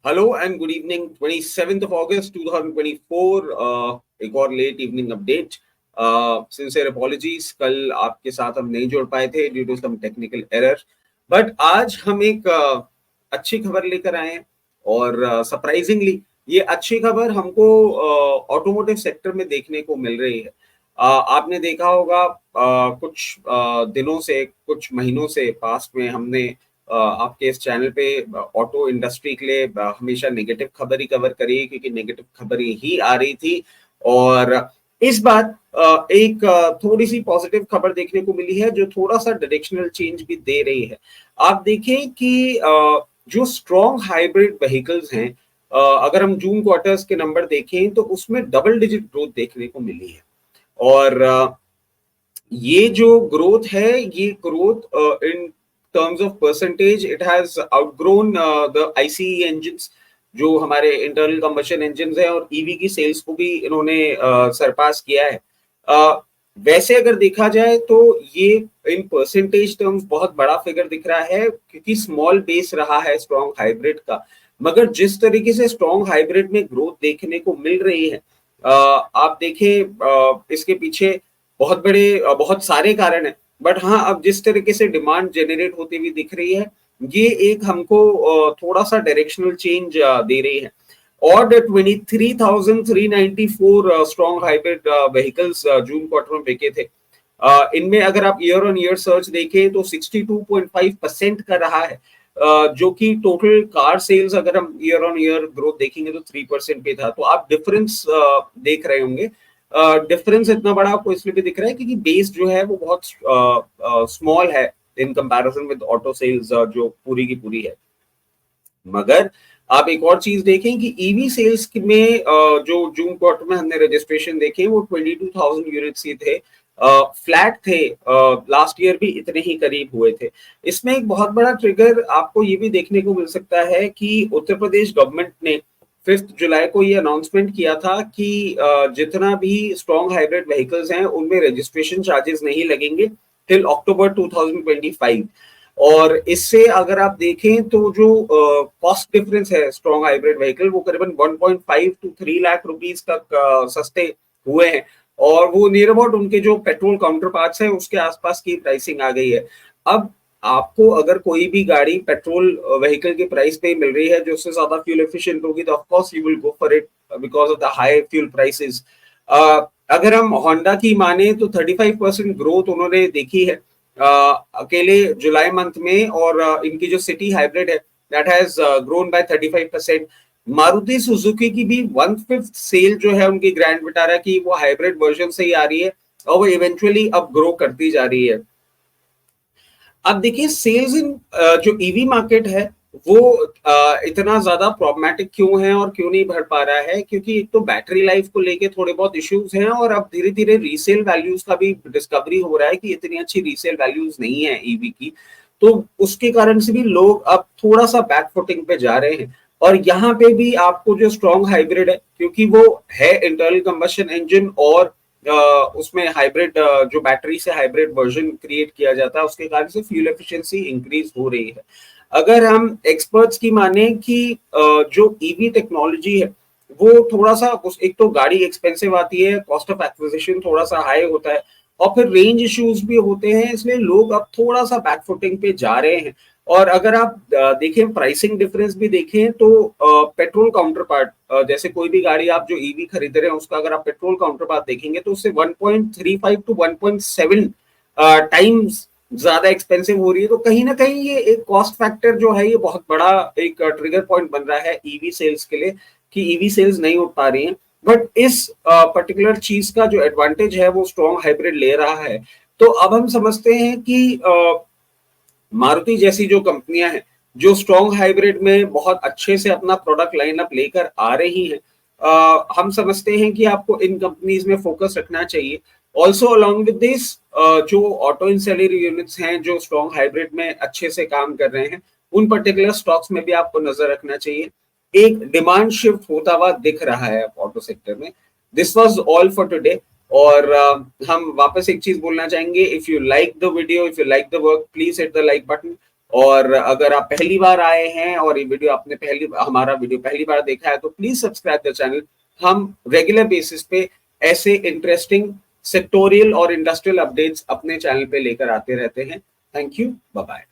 Hello and good evening. 27th of August 2024, एक और late evening update. Sincere apologies, कल आपके साथ हम नहीं जुड़ पाए थे due to some technical error, but आज हम एक अच्छी खबर लेकर आए हैं। और सरप्राइजिंगली ये अच्छी खबर हमको ऑटोमोटिव सेक्टर में देखने को मिल रही है। आपने देखा होगा कुछ दिनों से, कुछ महीनों से पास्ट में हमने आपके इस चैनल पे ऑटो इंडस्ट्री के लिए हमेशा नेगेटिव खबर ही कवर करी, क्योंकि नेगेटिव खबर ही आ रही थी। और इस बार एक थोड़ी सी पॉजिटिव खबर देखने को मिली है, जो थोड़ा सा डायरेक्शनल चेंज भी दे रही है। आप देखें कि जो स्ट्रॉन्ग हाइब्रिड व्हीकल्स हैं, अगर हम जून क्वार्टर्स के नंबर देखें तो उसमें डबल डिजिट ग्रोथ देखने को मिली है। और ये जो ग्रोथ है, ये growth in terms of percentage, it has outgrown the ICE engines, जो हमारे इंटरनल कंबशन इंजन हैं, और ईवी की सेल्स को भी इन्होंने सरपास किया है। वैसे अगर देखा जाए तो ये इन परसेंटेज टर्म्स बहुत बड़ा फिगर दिख रहा है, क्योंकि स्मॉल बेस रहा है स्ट्रॉन्ग हाइब्रिड का। मगर जिस तरीके से स्ट्रॉन्ग हाइब्रिड में ग्रोथ देखने को मिल रही है, आप देखें इसके पीछे बहुत सारे कारण हैं। बट हाँ, अब जिस तरीके से डिमांड जनरेट होती हुई दिख रही है, ये एक हमको थोड़ा सा डायरेक्शनल चेंज दे रही है। और 23,394 स्ट्रॉन्ग हाइब्रिड व्हीकल्स जून क्वार्टर में बिके थे। इनमें अगर आप ईयर ऑन ईयर सर्च देखें तो 62.5% का रहा है, जो कि टोटल कार सेल्स अगर हम ईयर ऑन ईयर ग्रोथ देखेंगे तो 3% पे था। तो आप डिफरेंस देख रहे होंगे। डिफरेंस इतना बड़ा आपको इसलिए भी दिख रहा है क्योंकि बेस जो है वो बहुत स्मॉल है in comparison with auto sales, जो पूरी की पूरी है। मगर आप एक और चीज देखें कि ईवी सेल्स में जो जून क्वार्टर में हमने रजिस्ट्रेशन देखे वो 22,000 यूनिट्स ही थे। फ्लैट थे, लास्ट ईयर भी इतने ही करीब हुए थे। इसमें एक बहुत बड़ा ट्रिगर आपको ये भी देखने को मिल सकता है कि उत्तर प्रदेश गवर्नमेंट ने 5 जुलाई को ये अनाउंसमेंट किया था कि जितना भी स्ट्रॉन्ग हाइब्रिड व्हीकल्स हैं उनमें रजिस्ट्रेशन चार्जेस नहीं लगेंगे टिल अक्टूबर 2025। और इससे अगर आप देखें तो जो कॉस्ट डिफरेंस है स्ट्रॉन्ग हाइब्रिड व्हीकल, वो करीबन 1.5 to 3 लाख रुपीस तक सस्ते हुए हैं। और वो नियर अबाउट उनके जो पेट्रोल काउंटर पार्ट्स हैं उसके आसपास की प्राइसिंग आ गई है। अब आपको अगर कोई भी गाड़ी पेट्रोल व्हीकल के प्राइस पे मिल रही है जो उससे ज्यादा फ्यूल एफिशिएंट होगी, तो of course you will go for it because of the high fuel prices. अगर हम होंडा की माने तो 35% ग्रोथ उन्होंने देखी है अकेले जुलाई मंथ में। और इनकी जो सिटी हाइब्रिड है that has grown by 35%। Maruti Suzuki की भी 1/5 सेल जो है उनकी ग्रैंड विटारा की, वो हाइब्रिड वर्जन से ही आ रही है, और वो इवेंचुअली अब ग्रो करती जा रही है। अब देखिए सेल्स इन जो ईवी मार्केट है वो इतना ज्यादा प्रॉब्लमेटिक क्यों है और क्यों नहीं बढ़ पा रहा है, क्योंकि एक तो बैटरी लाइफ को लेके थोड़े बहुत इश्यूज हैं, और अब धीरे धीरे रीसेल वैल्यूज का भी डिस्कवरी हो रहा है कि इतनी अच्छी रीसेल वैल्यूज नहीं है ईवी की। तो उसके कारण से भी लोग अब थोड़ा सा बैकफुटिंग पे जा रहे हैं। और यहाँ पे भी आपको जो स्ट्रॉन्ग हाइब्रिड है, क्योंकि वो है इंटरनल कंबशन इंजन, और उसमें हाइब्रिड जो बैटरी से हाइब्रिड वर्जन क्रिएट किया जाता है, उसके कारण से फ्यूल एफिशिएंसी इंक्रीज हो रही है। अगर हम एक्सपर्ट्स की माने कि जो ईवी टेक्नोलॉजी है वो थोड़ा सा एक तो गाड़ी एक्सपेंसिव आती है, कॉस्ट ऑफ एक्विजिशन थोड़ा सा हाई होता है, और फिर रेंज इश्यूज भी होते हैं, इसलिए लोग अब थोड़ा सा बैकफुटिंग पे जा रहे हैं। और अगर आप देखें प्राइसिंग डिफरेंस भी देखें तो पेट्रोल काउंटर पार्ट, जैसे कोई भी गाड़ी आप जो ईवी खरीद रहे हैं उसका अगर आप पेट्रोल काउंटर पार्ट देखेंगे तो उससे 1.35 to 1.7 टाइम्स ज्यादा एक्सपेंसिव हो रही है। तो कहीं ना कहीं ये एक कॉस्ट फैक्टर जो है ये बहुत बड़ा एक ट्रिगर पॉइंट बन रहा है ईवी सेल्स के लिए, कि ईवी सेल्स नहीं उठ पा रही हैं। बट इस पर्टिकुलर चीज का जो एडवांटेज है वो स्ट्रॉन्ग हाइब्रिड ले रहा है। तो अब हम समझते हैं कि मारुति जैसी जो कंपनियां हैं जो स्ट्रॉन्ग हाइब्रिड में बहुत अच्छे से अपना प्रोडक्ट लाइनअप लेकर आ रही हैं, हम समझते हैं कि आपको इन कंपनीज में फोकस रखना चाहिए। ऑल्सो अलॉन्ग विद दिस, जो ऑटो इंसेलरी यूनिट्स हैं जो स्ट्रॉन्ग हाइब्रिड में अच्छे से काम कर रहे हैं, उन पर्टिकुलर स्टॉक्स में भी आपको नजर रखना चाहिए। एक डिमांड शिफ्ट होता हुआ दिख रहा है ऑटो सेक्टर में। This was all for today. और हम वापस एक चीज बोलना चाहेंगे, if you like the video, if you like the work, please hit the like button. और अगर आप पहली बार आए हैं और ये वीडियो आपने हमारा वीडियो पहली बार देखा है तो प्लीज सब्सक्राइब द चैनल। हम रेगुलर बेसिस पे ऐसे इंटरेस्टिंग सेक्टोरियल और इंडस्ट्रियल अपडेट्स अपने चैनल पे लेकर आते रहते हैं। Thank you, bye bye.